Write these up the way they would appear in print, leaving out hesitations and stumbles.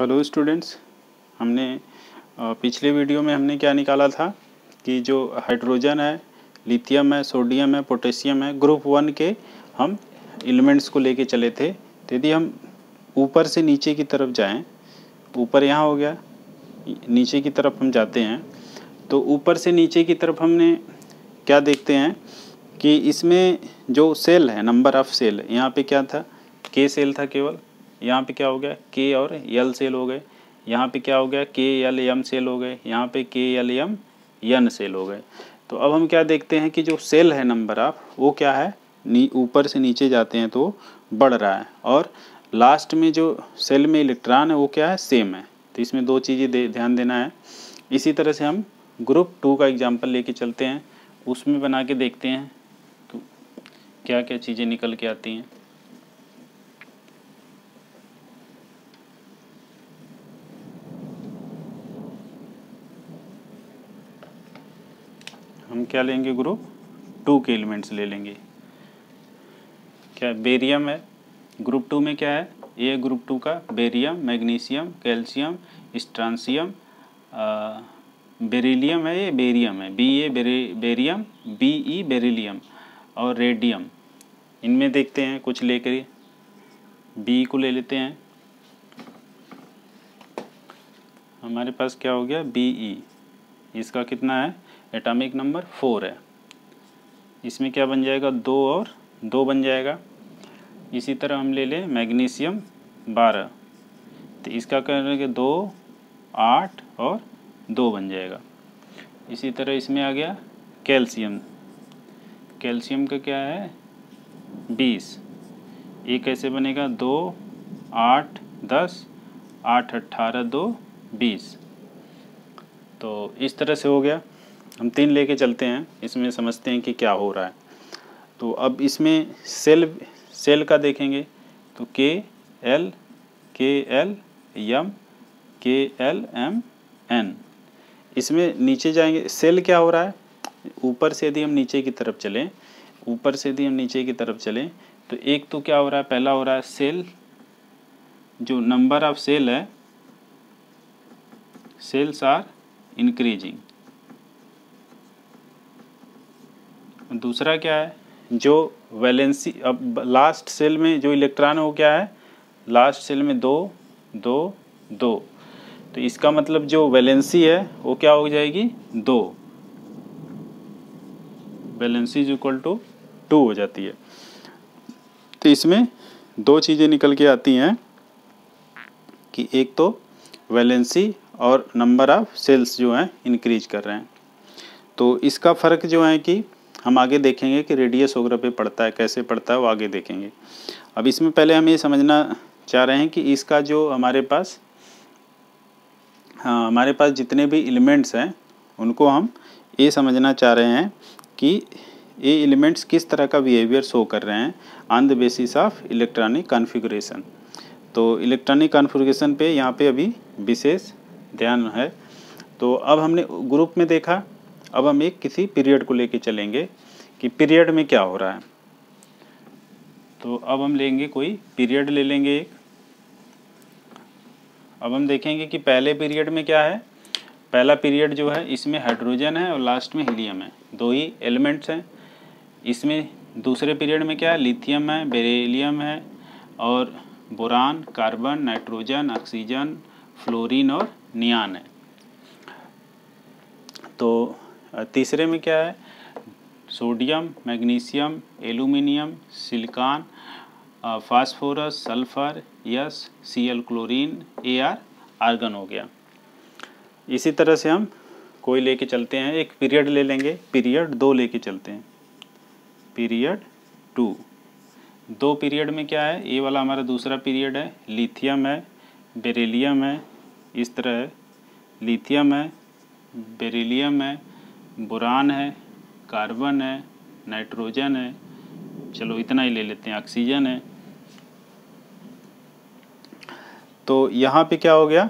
Hello students, हमने पिछले video में हमने क्या निकाला था कि जो हाइड्रोजन है, लिथियम है, सोडियम है, पोटेशियम है, ग्रुप 1 के हम एलिमेंट्स को लेके चले थे। तो यदि हम ऊपर से नीचे की तरफ जाएं, ऊपर यहाँ हो गया, नीचे की तरफ हम जाते हैं तो ऊपर से नीचे की तरफ हमने क्या देखते हैं कि इसमें जो सेल है, नंबर ऑफ सेल, यहाँ पे क्या था, के सेल था केवल। यहाँ पे क्या हो गया, के और यल सेल हो गए। यहाँ पे क्या हो गया, के यल एम सेल हो गए। यहाँ पे के यल एम एन सेल हो गए। तो अब हम क्या देखते हैं कि जो सेल है नंबर ऑफ, वो क्या है, ऊपर से नीचे जाते हैं तो बढ़ रहा है, और लास्ट में जो सेल में इलेक्ट्रॉन है वो क्या है, सेम है। तो इसमें दो चीज़ें ध्यान देना है। इसी तरह से हम ग्रुप 2 का एग्जाम्पल लेके चलते हैं, उसमें बना के देखते हैं तो क्या क्या चीज़ें निकल के आती हैं। हम क्या लेंगे, ग्रुप 2 के एलिमेंट्स ले लेंगे। क्या बेरियम है, ग्रुप 2 में क्या है, ये ग्रुप 2 का barium, magnesium, calcium, strontium, beryllium है, ये बेरियम है, बेरियम, बेरिलियम और रेडियम। इनमें देखते हैं कुछ लेकर, बी को ले लेते हैं। हमारे पास क्या हो गया, BE, इसका कितना है, एटॉमिक नंबर 4 है। इसमें क्या बन जाएगा, 2 और 2 बन जाएगा। इसी तरह हम ले लें मैग्नीशियम 12, तो इसका करेंगे 2, 8 और 2 बन जाएगा। इसी तरह इसमें आ गया कैल्शियम, कैल्शियम का क्या है 20, ये कैसे बनेगा, 2, 8, 10, 8, 18, 2, 20। तो इस तरह से हो गया। हम 3 लेके चलते हैं, इसमें समझते हैं कि क्या हो रहा है। तो अब इसमें सेल का देखेंगे तो के एल एम, के एल एम एन। इसमें नीचे जाएंगे, सेल क्या हो रहा है, ऊपर से यदि हम नीचे की तरफ चलें, ऊपर से यदि हम नीचे की तरफ चलें तो एक तो क्या हो रहा है, पहला हो रहा है सेल, जो नंबर ऑफ सेल है, सेल्स आर इंक्रीजिंग। दूसरा क्या है, जो वैलेंसी, अब लास्ट सेल में जो इलेक्ट्रॉन है वो क्या है, लास्ट सेल में 2, 2, 2। तो इसका मतलब जो वैलेंसी है वो क्या हो जाएगी, 2, वैलेंसी इज इक्वल टू 2 हो जाती है। तो इसमें दो चीज़ें निकल के आती हैं कि एक तो वैलेंसी और नंबर ऑफ सेल्स जो हैं इंक्रीज कर रहे हैं। तो इसका फ़र्क जो है कि हम आगे देखेंगे कि रेडियस वगैरह पे पड़ता है, कैसे पड़ता है वो आगे देखेंगे। अब इसमें पहले हम ये समझना चाह रहे हैं कि इसका जो हमारे पास जितने भी एलिमेंट्स हैं उनको हम ये समझना चाह रहे हैं कि ये एलिमेंट्स किस तरह का बिहेवियर शो कर रहे हैं on the basis of electronic configuration. तो इलेक्ट्रॉनिक कॉन्फ़िगरेशन पे यहाँ पे अभी विशेष ध्यान है। तो अब हमने ग्रुप में देखा, अब हम एक किसी पीरियड को लेके चलेंगे कि पीरियड में क्या हो रहा है। तो अब हम लेंगे, कोई पीरियड ले लेंगे एक। अब हम देखेंगे कि पहले पीरियड में क्या है, पहला पीरियड जो है इसमें हाइड्रोजन है और लास्ट में हीलियम है, दो ही एलिमेंट्स हैं। इसमें दूसरे पीरियड में क्या है, लिथियम है, बेरिलियम है और boron, carbon, nitrogen, oxygen, fluorine और नियान है। तो तीसरे में क्या है, sodium, magnesium, aluminium, silicon, phosphorus, sulphur, yes, Cl chlorine, Ar argon हो गया। इसी तरह से हम कोई लेके चलते हैं, एक पीरियड ले लेंगे, पीरियड 2 लेके चलते हैं, पीरियड 2। 2 पीरियड में क्या है, ये वाला हमारा दूसरा पीरियड है, लिथियम है, बेरिलियम है, इस तरह है, लिथियम है, बेरिलियम है, बोरान है, कार्बन है, नाइट्रोजन है, चलो इतना ही ले लेते हैं, ऑक्सीजन है। तो यहाँ पे क्या हो गया,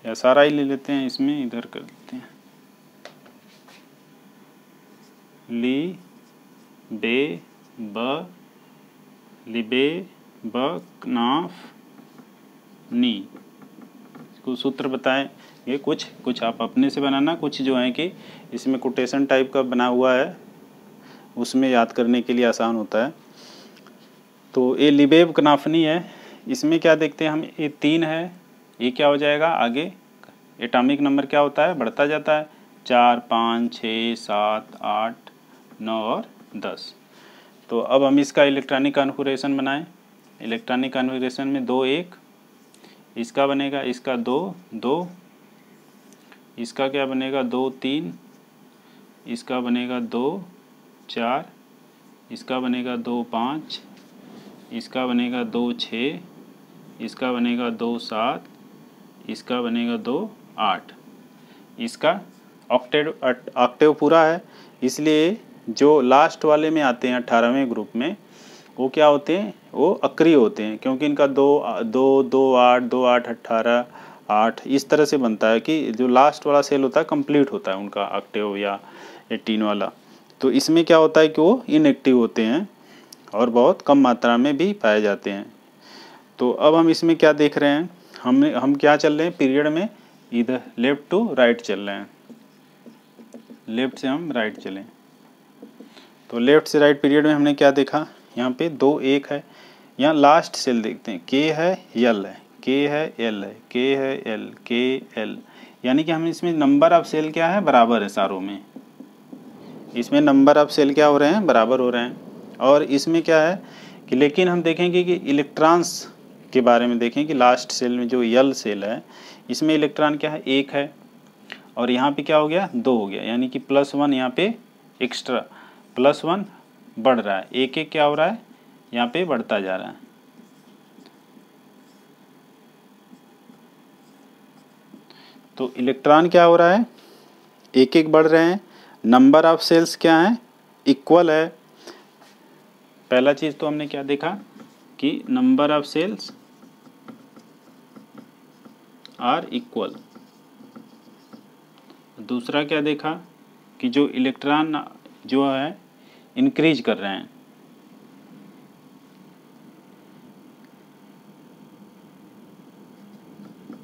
या सारा ही ले लेते हैं, इसमें इधर कर देते हैं, लिबे ब नाफ कुछ सूत्र बताएं। ये कुछ आप अपने से बनाना, कुछ जो है कि इसमें कोटेशन टाइप का बना हुआ है, उसमें याद करने के लिए आसान होता है। तो ये लिबेव कनाफनी है। इसमें क्या देखते हैं हम, ये 3 है, ये क्या हो जाएगा, आगे एटॉमिक नंबर क्या होता है, बढ़ता जाता है, 4 5 6 7 8 9 और 10। तो अब हम इसका इलेक्ट्रॉनिक कॉन्फ़िगरेशन बनाएं। इलेक्ट्रॉनिक कॉन्फ़िगरेशन में 2 1, इसका बनेगा, इसका 2 2, इसका क्या बनेगा 2 3, इसका बनेगा 2 4, इसका बनेगा 2 5, इसका बनेगा 2 6, इसका बनेगा 2 7, इसका बनेगा 2 8। इसका ऑक्टेव पूरा है, इसलिए जो लास्ट वाले में आते हैं 18वें ग्रुप में, वो क्या होते हैं, वो अक्रिय होते हैं, क्योंकि इनका 2 2 2 8 2 8 18 8 इस तरह से बनता है कि जो लास्ट वाला सेल होता है कंप्लीट होता है उनका ऑक्टेव या 18 वाला। तो इसमें क्या होता है कि वो इनएक्टिव होते हैं और बहुत कम मात्रा में भी पाए जाते हैं। तो अब हम इसमें क्या देख रहे हैं, हम क्या चल रहे हैं पीरियड में, इधर लेफ्ट टू राइट चल रहे हैं, लेफ्ट से हम राइट चलें। तो लेफ्ट से राइट पीरियड में हमने क्या देखा, यहाँ पे 2 1 है, यहाँ लास्ट सेल देखते हैं, के है यल है, के है एल है, के है एल, के एल, यानी कि हम इसमें नंबर ऑफ सेल क्या है, बराबर है सारों में, इसमें नंबर ऑफ सेल क्या हो रहे हैं, बराबर हो रहे हैं। और इसमें क्या है कि लेकिन हम देखेंगे कि इलेक्ट्रॉन्स के बारे में देखें कि लास्ट सेल में जो यल सेल है, इसमें इलेक्ट्रॉन क्या है, 1 है, और यहाँ पे क्या हो गया, 2 हो गया, यानी कि +1 यहाँ पे एक्स्ट्रा, +1 बढ़ रहा है, एक एक क्या हो रहा है, यहाँ पे बढ़ता जा रहा है। तो इलेक्ट्रॉन क्या हो रहा है, एक एक बढ़ रहे हैं, नंबर ऑफ सेल्स क्या है, इक्वल है। पहला चीज़ तो हमने क्या देखा कि number of cells are equal. दूसरा क्या देखा कि जो इलेक्ट्रॉन जो है इंक्रीज कर रहे हैं,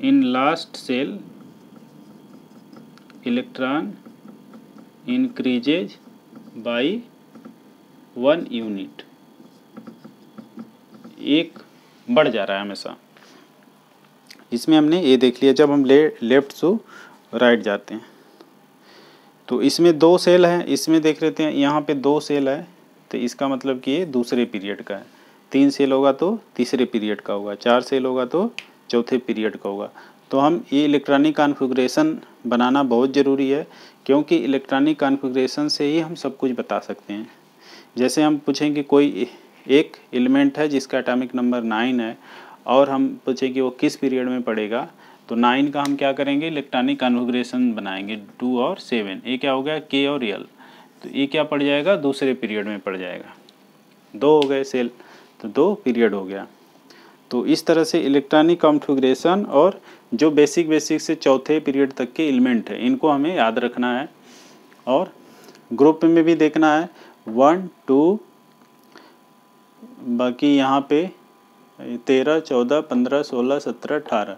in last cell electron increases by 1 unit, एक बढ़ जा रहा है हमेशा। इसमें हमने ये देख लिया। जब हम लेफ्ट टू राइट जाते हैं तो इसमें 2 सेल हैं, इसमें देख लेते हैं, यहाँ पे 2 सेल है, तो इसका मतलब कि ये दूसरे पीरियड का है, 3 सेल होगा तो तीसरे पीरियड का होगा, 4 सेल होगा तो चौथे पीरियड का होगा। तो हम ये इलेक्ट्रॉनिक कॉन्फ़िगरेशन बनाना बहुत ज़रूरी है, क्योंकि इलेक्ट्रॉनिक कॉन्फ़िगरेशन से ही हम सब कुछ बता सकते हैं। जैसे हम पूछें कि कोई एक एलिमेंट है जिसका एटॉमिक नंबर 9 है, और हम पूछें कि वो किस पीरियड में पड़ेगा, तो 9 का हम क्या करेंगे, इलेक्ट्रॉनिक कॉन्फ़िगरेशन बनाएंगे, 2 और 7, ये क्या हो गया, के और यल, तो ये क्या पड़ जाएगा, दूसरे पीरियड में पड़ जाएगा, 2 हो गए सेल, तो 2 पीरियड हो गया। तो इस तरह से इलेक्ट्रॉनिक कॉन्फ़िगरेशन और जो बेसिक से चौथे पीरियड तक के एलिमेंट है, इनको हमें याद रखना है, और ग्रुप में भी देखना है 1 2, बाकी यहाँ पे 13 14 15 16 17 18,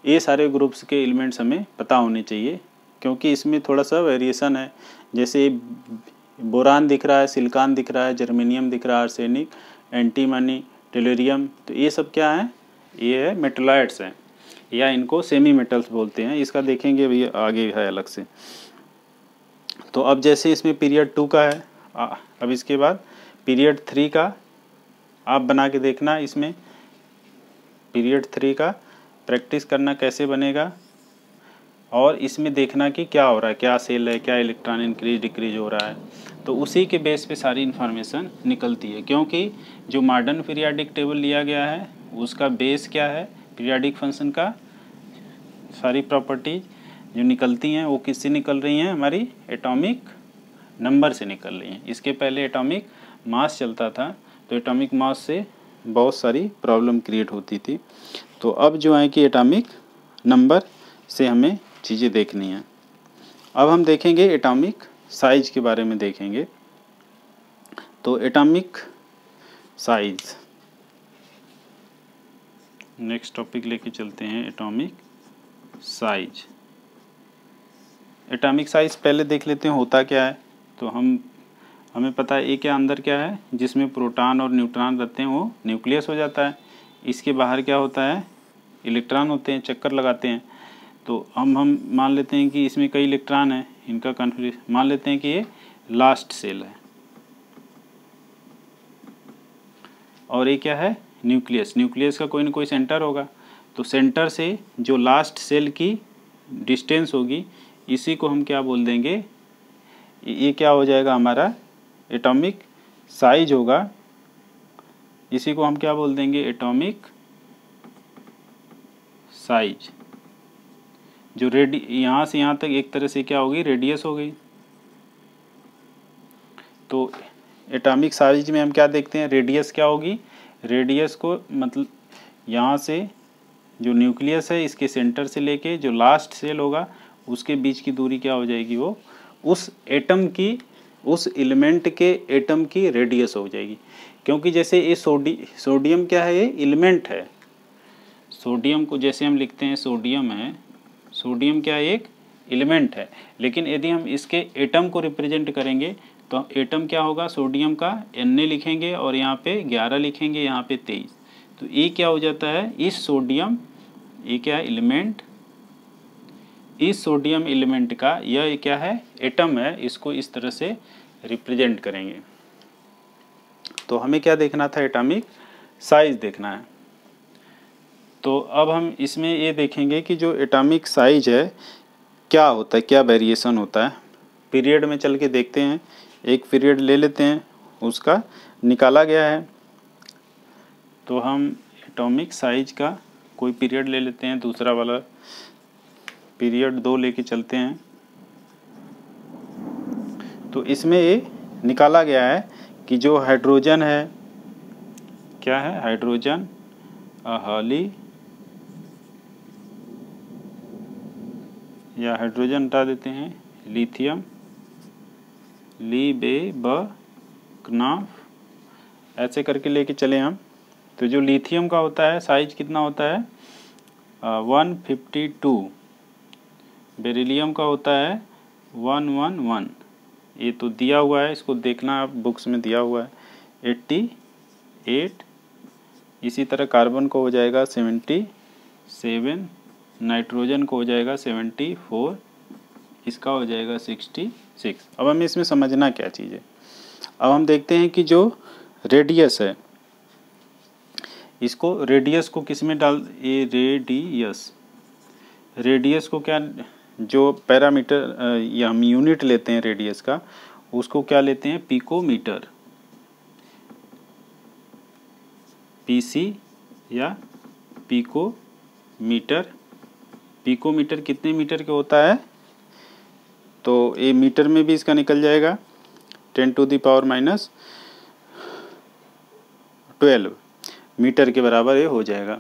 ये सारे ग्रुप्स के एलिमेंट्स हमें पता होने चाहिए, क्योंकि इसमें थोड़ा सा वेरिएशन है। जैसे बोरान दिख रहा है, सिलिकॉन दिख रहा है, जर्मेनियम दिख रहा है, आर्सेनिक, एंटीमनी, टेलुरियम, तो ये सब क्या है, ये है मेटलॉइड्स हैं, या इनको सेमी मेटल्स बोलते हैं। इसका देखेंगे अभी आगे है अलग से। तो अब जैसे इसमें पीरियड 2 का है, अब इसके बाद पीरियड 3 का आप बना के देखना। इसमें पीरियड 3 का प्रैक्टिस करना कैसे बनेगा, और इसमें देखना कि क्या हो रहा है, क्या सेल है, क्या इलेक्ट्रॉन इंक्रीज डिक्रीज हो रहा है, तो उसी के बेस पे सारी इन्फॉर्मेशन निकलती है। क्योंकि जो मॉडर्न पीरियाडिक टेबल लिया गया है उसका बेस क्या है, पीरियाडिक फंक्शन का सारी प्रॉपर्टीज जो निकलती हैं वो किससे निकल रही हैं, हमारी एटॉमिक नंबर से निकल रही हैं। इसके पहले एटॉमिक मास चलता था, तो एटॉमिक मास से बहुत सारी प्रॉब्लम क्रिएट होती थी। तो अब जो है कि एटॉमिक नंबर से हमें चीज़ें देखनी हैं। अब हम देखेंगे एटॉमिक साइज के बारे में देखेंगे। तो एटॉमिक साइज नेक्स्ट टॉपिक लेके चलते हैं एटॉमिक साइज। एटॉमिक साइज पहले देख लेते हैं होता क्या है। तो हमें पता है ए के अंदर क्या है, जिसमें प्रोटॉन और न्यूट्रॉन रहते हैं वो न्यूक्लियस हो जाता है। इसके बाहर क्या होता है, इलेक्ट्रॉन होते हैं, चक्कर लगाते हैं। तो हम मान लेते हैं कि इसमें कई इलेक्ट्रॉन हैं, इनका कॉन्फ़िगरेशन मान लेते हैं कि ये लास्ट सेल है और ये क्या है, न्यूक्लियस। न्यूक्लियस का कोई ना कोई सेंटर होगा, तो सेंटर से जो लास्ट सेल की डिस्टेंस होगी इसी को हम क्या बोल देंगे, ये क्या हो जाएगा हमारा एटॉमिक साइज होगा। इसी को हम क्या बोल देंगे, एटॉमिक साइज। जो यहाँ से यहाँ तक एक तरह से क्या होगी, रेडियस हो गई। तो एटॉमिक साइज में हम क्या देखते हैं, रेडियस क्या होगी, रेडियस को मतलब यहाँ से जो न्यूक्लियस है इसके सेंटर से लेके जो लास्ट सेल होगा उसके बीच की दूरी क्या हो जाएगी, वो उस एटम की, उस एलिमेंट के एटम की रेडियस हो जाएगी। क्योंकि जैसे ये सोडियम क्या है, ये एलिमेंट है। सोडियम को जैसे हम लिखते हैं सोडियम है, सोडियम क्या है, एक एलिमेंट है। लेकिन यदि हम इसके एटम को रिप्रेजेंट करेंगे तो एटम क्या होगा, सोडियम का Na लिखेंगे और यहाँ पे 11 लिखेंगे, यहाँ पे 23। तो ये क्या हो जाता है, इस सोडियम, ये क्या है एलिमेंट, इस सोडियम एलिमेंट का यह क्या है, एटम है, इसको इस तरह से रिप्रेजेंट करेंगे। तो हमें क्या देखना था, एटॉमिक साइज देखना है। तो अब हम इसमें ये देखेंगे कि जो एटॉमिक साइज है क्या होता है, क्या वेरिएशन होता है। पीरियड में चल के देखते हैं, एक पीरियड ले लेते हैं, उसका निकाला गया है। तो हम एटॉमिक साइज का कोई पीरियड ले लेते हैं, दूसरा वाला पीरियड 2 लेके चलते हैं। तो इसमें ये निकाला गया है कि जो हाइड्रोजन है, क्या है, हाइड्रोजन हाली, या हाइड्रोजन हटा देते हैं, लिथियम, लिबेबकनाफ, ऐसे करके लेके चले हम। तो जो लिथियम का होता है साइज कितना होता है, 152। बेरिलियम का होता है 111। ये तो दिया हुआ है, इसको देखना आप, बुक्स में दिया हुआ है 88। इसी तरह कार्बन को हो जाएगा 77, नाइट्रोजन को हो जाएगा 74, इसका हो जाएगा 66। अब हमें इसमें समझना क्या चीज़ है। अब हम देखते हैं कि जो रेडियस है, इसको रेडियस को किस में डाल, ये रेडियस को क्या, जो पैरामीटर या हम यूनिट लेते हैं रेडियस का, उसको क्या लेते हैं, पिकोमीटर, पीसी या पिकोमीटर। पिकोमीटर कितने मीटर के होता है, तो ये मीटर में भी इसका निकल जाएगा, 10⁻12 मीटर के बराबर ये हो जाएगा।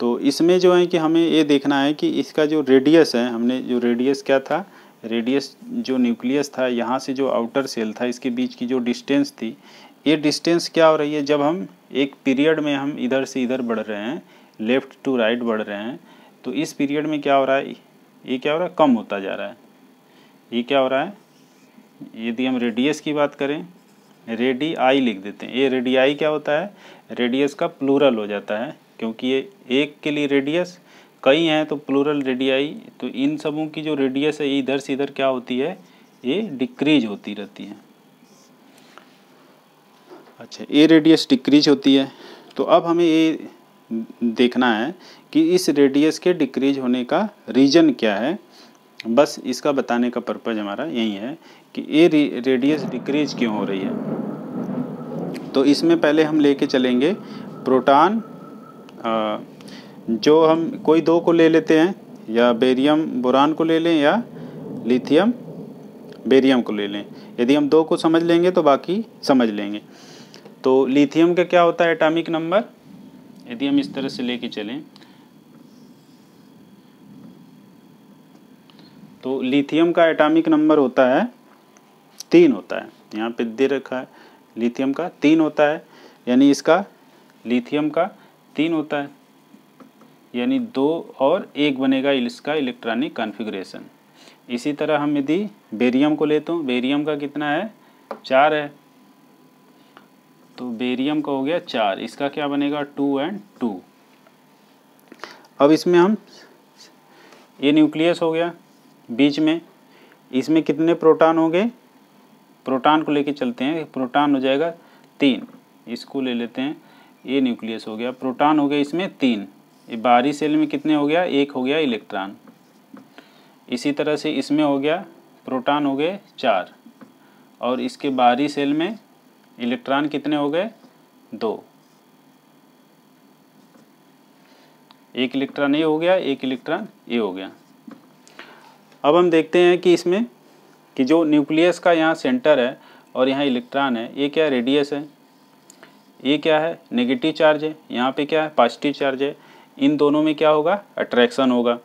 तो इसमें जो है कि हमें ये देखना है कि इसका जो रेडियस है, हमने जो रेडियस क्या था, रेडियस जो न्यूक्लियस था, यहाँ से जो आउटर सेल था, इसके बीच की जो डिस्टेंस थी, ये डिस्टेंस क्या हो रही है, जब हम एक पीरियड में हम इधर से इधर बढ़ रहे हैं, लेफ़्ट टू राइट बढ़ रहे हैं, तो इस पीरियड में क्या हो रहा है, ये क्या हो रहा है, कम होता जा रहा है। ये क्या हो रहा है, यदि हम रेडियस की बात करें, रेडियाई लिख देते हैं। ये रेडियाई क्या होता है, रेडियस का प्लूरल हो जाता है, क्योंकि ये एक के लिए रेडियस कई हैं तो प्लूरल रेडियाई। तो इन सबों की जो रेडियस है ये इधर से इधर क्या होती है, ये डिक्रीज होती रहती है। अच्छा, ये रेडियस डिक्रीज होती है। तो अब हमें ये देखना है कि इस रेडियस के डिक्रीज होने का रीज़न क्या है। बस इसका बताने का पर्पज़ हमारा यही है कि ये रेडियस डिक्रीज क्यों हो रही है। तो इसमें पहले हम लेके चलेंगे प्रोटॉन, जो हम कोई दो को ले लेते हैं, या बेरियम बोरान को ले लें या लिथियम बेरियम को ले लें। यदि हम दो को समझ लेंगे तो बाकी समझ लेंगे। तो लिथियम का क्या होता है एटॉमिक नंबर, यदि हम इस तरह से लेके चलें, तो लिथियम का एटॉमिक नंबर होता है 3 होता है। यहाँ पे दे रखा है लिथियम का 3 होता है, यानी इसका लिथियम का 3 होता है। यानी 2 और 1 बनेगा इसका इलेक्ट्रॉनिक कॉन्फ़िगरेशन। इसी तरह हम यदि बेरियम को लेते हूँ, बेरियम का कितना है 4 है, तो बेरियम का हो गया 4, इसका क्या बनेगा 2 और 2। अब इसमें हम ये न्यूक्लियस हो गया बीच में, इसमें कितने प्रोटॉन होंगे, प्रोटॉन को लेके चलते हैं, प्रोटॉन हो जाएगा 3, इसको ले लेते हैं, ये न्यूक्लियस हो गया, प्रोटॉन हो गया इसमें 3, ये बाहरी सेल में कितने हो गया 1 हो गया इलेक्ट्रॉन। इसी तरह से इसमें हो गया प्रोटॉन हो गए 4 और इसके बाहरी सेल में इलेक्ट्रॉन कितने हो गए 2, एक इलेक्ट्रॉन ये हो गया, एक इलेक्ट्रॉन ये हो गया। अब हम देखते हैं कि इसमें कि जो न्यूक्लियस का यहाँ सेंटर है और यहाँ इलेक्ट्रॉन है, ये क्या रेडियस है, ये क्या है नेगेटिव चार्ज है, यहाँ पे क्या है पॉजिटिव चार्ज है, इन दोनों में क्या होगा अट्रैक्शन होगा।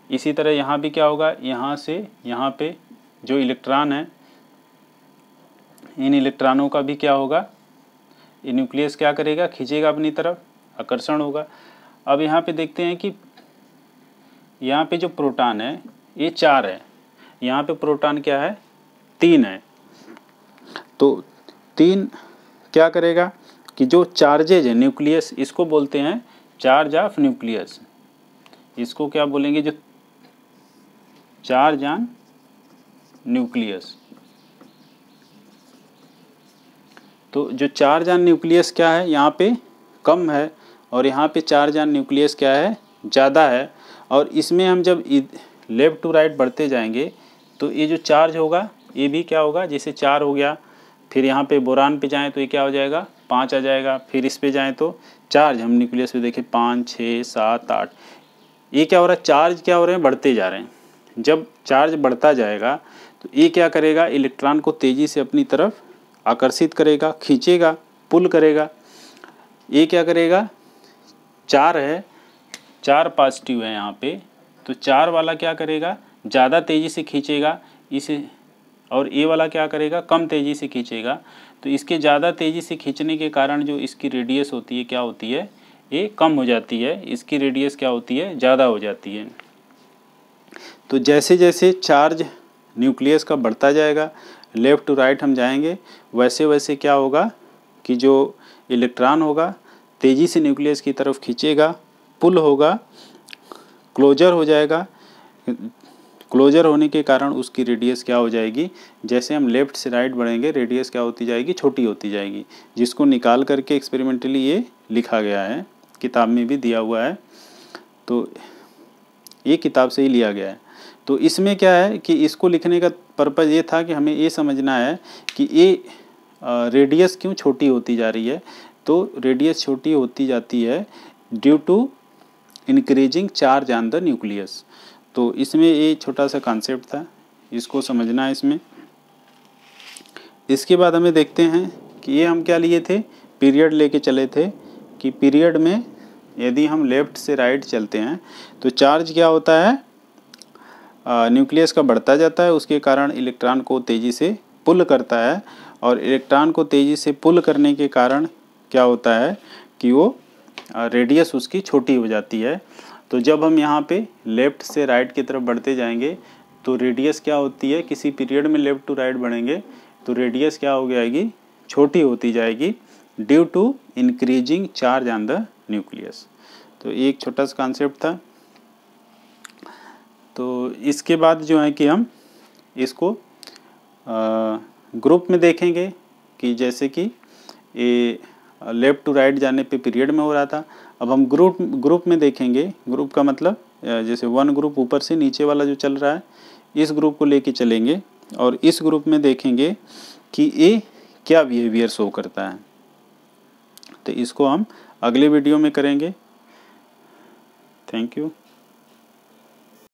इसी तरह यहाँ भी क्या होगा, यहाँ से यहाँ पे जो इलेक्ट्रॉन है इन इलेक्ट्रॉनों का भी क्या होगा, ये न्यूक्लियस क्या करेगा खींचेगा अपनी तरफ, आकर्षण होगा। अब यहाँ पे देखते हैं कि यहाँ पे जो प्रोटॉन है ये 4 है, यहाँ पे प्रोटॉन क्या है 3 है, तो 3 क्या करेगा कि जो चार्जेज है न्यूक्लियस, इसको बोलते हैं चार्ज ऑफ न्यूक्लियस, इसको क्या बोलेंगे जो चार्ज ऑन न्यूक्लियस। तो जो चार्ज ऑन न्यूक्लियस क्या है यहाँ पे कम है और यहाँ पे चार्ज ऑन न्यूक्लियस क्या है ज़्यादा है, और इसमें हम जब लेफ्ट टू राइट बढ़ते जाएंगे तो ये जो चार्ज होगा ये भी क्या होगा, जैसे 4 हो गया, फिर यहाँ पे बोरान पे जाएं तो ये क्या हो जाएगा 5 आ जाएगा, फिर इस पे जाएं तो चार्ज हम न्यूक्लियस पे देखें 5 6 7 8, ये क्या हो रहा है चार्ज क्या हो रहे हैं बढ़ते जा रहे हैं। जब चार्ज बढ़ता जाएगा तो ये क्या करेगा इलेक्ट्रॉन को तेज़ी से अपनी तरफ आकर्षित करेगा, खींचेगा, पुल करेगा। ये क्या करेगा 4 है, 4 पॉजिटिव है यहाँ पे, तो 4 वाला क्या करेगा ज़्यादा तेज़ी से खींचेगा इसे, और ये वाला क्या करेगा कम तेज़ी से खींचेगा। तो इसके ज़्यादा तेज़ी से खींचने के कारण जो इसकी रेडियस होती है क्या होती है ये कम हो जाती है, इसकी रेडियस क्या होती है ज़्यादा हो जाती है। तो जैसे जैसे चार्ज न्यूक्लियस का बढ़ता जाएगा, लेफ़्ट टू राइट हम जाएंगे, वैसे वैसे क्या होगा कि जो इलेक्ट्रॉन होगा तेज़ी से न्यूक्लियस की तरफ खींचेगा, पुल होगा, क्लोजर हो जाएगा, क्लोजर होने के कारण उसकी रेडियस क्या हो जाएगी, जैसे हम लेफ़्ट से राइट बढ़ेंगे रेडियस क्या होती जाएगी छोटी होती जाएगी, जिसको निकाल करके एक्सपेरिमेंटली ये लिखा गया है, किताब में भी दिया हुआ है, तो ये किताब से ही लिया गया है। तो इसमें क्या है कि इसको लिखने का पर्पज़ ये था कि हमें ये समझना है कि ये रेडियस क्यों छोटी होती जा रही है। तो रेडियस छोटी होती जाती है due to increasing charge on the nucleus. तो इसमें ये छोटा सा कॉन्सेप्ट था, इसको समझना है इसमें। इसके बाद हमें देखते हैं कि ये हम क्या लिए थे, पीरियड लेके चले थे कि पीरियड में यदि हम लेफ़्ट से राइट चलते हैं तो चार्ज क्या होता है न्यूक्लियस का बढ़ता जाता है, उसके कारण इलेक्ट्रॉन को तेज़ी से पुल करता है, और इलेक्ट्रॉन को तेज़ी से पुल करने के कारण क्या होता है कि वो रेडियस उसकी छोटी हो जाती है। तो जब हम यहाँ पे लेफ़्ट से राइट की तरफ बढ़ते जाएंगे तो रेडियस क्या होती है, किसी पीरियड में लेफ़्ट टू राइट बढ़ेंगे तो रेडियस क्या हो जाएगी छोटी होती जाएगी due to increasing charge on the nucleus. तो एक छोटा सा कॉन्सेप्ट था। तो इसके बाद जो है कि हम इसको ग्रुप में देखेंगे कि जैसे कि ये लेफ़्ट टू राइट जाने पे पीरियड में हो रहा था, अब हम ग्रुप में देखेंगे। ग्रुप का मतलब जैसे वन ग्रुप ऊपर से नीचे वाला जो चल रहा है इस ग्रुप को लेके चलेंगे, और इस ग्रुप में देखेंगे कि ये क्या बिहेवियर शो करता है। तो इसको हम अगले वीडियो में करेंगे। Thank you.